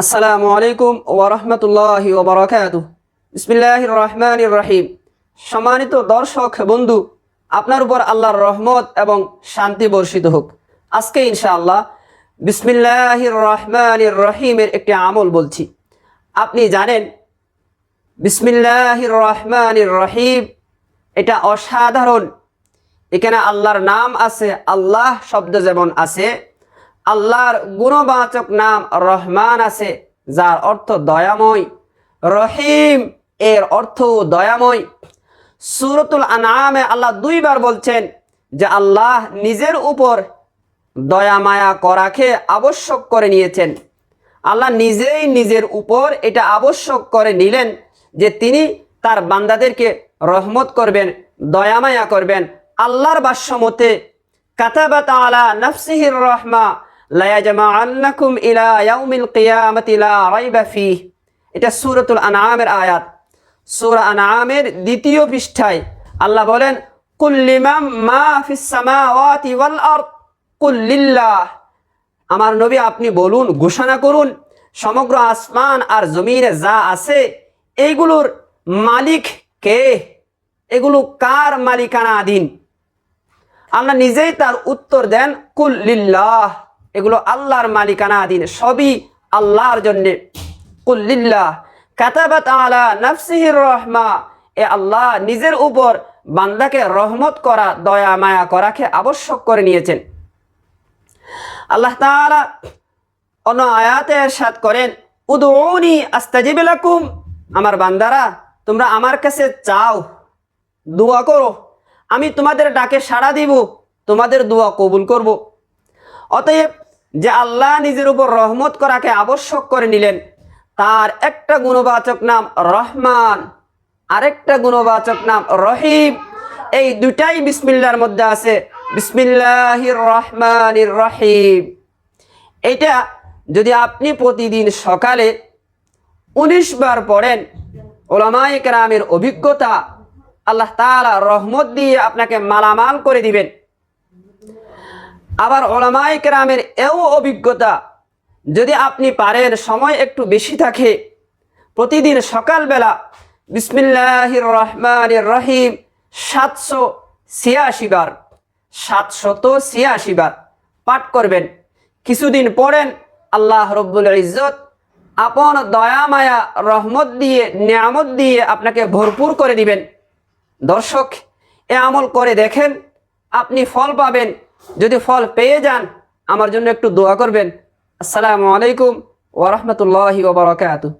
আসসালামু আলাইকুম ওয়া রাহমাতুল্লাহি ওয়া বারাকাতুহু। বিসমিল্লাহির রহমানির রহিম। সম্মানিত দর্শক বন্ধু, আপনার উপর আল্লাহর রহমত এবং শান্তি বর্ষিত হোক। আজকে ইনশাআল্লাহ বিসমিল্লাহির রহমানির রহিমের একটি আমল বলছি। আপনি জানেন বিসমিল্লাহির রহমানির রহিম এটা অসাধারণ। এখানে আল্লাহর নাম আছে, আল্লাহ শব্দ যেমন আছে, আল্লাহর গুণবাচক নাম রহমান আছে, যার অর্থ দয়াময়। রহিম এর অর্থ দয়াময়। সূরাতুল আনআমে আল্লাহ দুইবার বলছেন যে আল্লাহ নিজের উপর দয়া মায়া করাকে আবশ্যক করে নিয়েছেন। আল্লাহ নিজেই নিজের উপর এটা আবশ্যক করে নিলেন যে তিনি তার বান্দাদেরকে রহমত করবেন, দয়া মায়া করবেন। আল্লাহর ভাষ্য মতে কাতাবা তাআলা নাফসিহির রাহমা লা ইয়াজমাআন্নাকুম ইলা ইয়াউমিল কিয়ামাতি লা রাইবা ফীহ। এটা সূরাতুল আনআমের আয়াত। সূরা আনআমের দ্বিতীয় পৃষ্ঠায় আল্লাহ বলেন, কুল লিমান মা ফিস সামাওয়াতি ওয়াল আরদ কুল লিল্লাহ। আমার নবী আপনি বলুন, ঘোষণা করুন, সমগ্র আসমান আর জমিনে যা আছে এইগুলোর মালিক কে? এগুলো কার মালিকানাধীন? আল্লাহ নিজেই তার উত্তর দেন, কুল লিল্লাহ। এগুলো আল্লাহর মালিকানাধীন, সবই আল্লাহর জন্যে। কুল লিল্লাহ কাতাবা তাআলা নাফসিহির রাহমা। এ আল্লাহ নিজের উপর বান্দাকে রহমত করা, দয়া মায়া করাকে আবশ্যক করে নিয়েছেন। আল্লাহ তাআলা অন্য আয়াতে ইরশাদ করেন, উদউনি আস্তাজিব লাকুম। আমার বান্দারা, তোমরা আমার কাছে চাও, দোয়া করো, আমি তোমাদের ডাকে সাড়া দিব, তোমাদের দোয়া কবুল করব। অতএব যে আল্লাহ নিজের উপর রহমত করাকে আবশ্যক করে নিলেন, তার একটা গুণবাচক নাম রহমান, আরেকটা গুণবাচক নাম রহিম। এই দুটাই বিসমিল্লাহর মধ্যে আছে, বিসমিল্লাহির রহমানির রহিম। এটা যদি আপনি প্রতিদিন সকালে 19 বার পড়েন, উলামায়ে কেরামের অভিজ্ঞতা, আল্লাহ তাআলা রহমত দিয়ে আপনাকে মালামাল করে দিবেন। আবার উলামায়ে কেরামের এও অভিজ্ঞতা, যদি আপনি পারেন, সময় একটু বেশি থাকে, প্রতিদিন সকালবেলা বিসমিল্লাহির রহমানির রহিম 786 বার, 786 বার পাঠ করবেন। কিছুদিন পড়েন, আল্লাহ রব্বুল ইজ্জত আপন দয়া মায়া রহমত দিয়ে, নিয়ামত দিয়ে আপনাকে ভরপুর করে দিবেন। দর্শক, এ আমল করে দেখেন, আপনি ফল পাবেন। যদি ফল পেয়ে যান, আমার জন্য একটু দোয়া করবেন। আসসালামু আলাইকুম ওয়া রাহমাতুল্লাহি ওয়া বারাকাতুহু।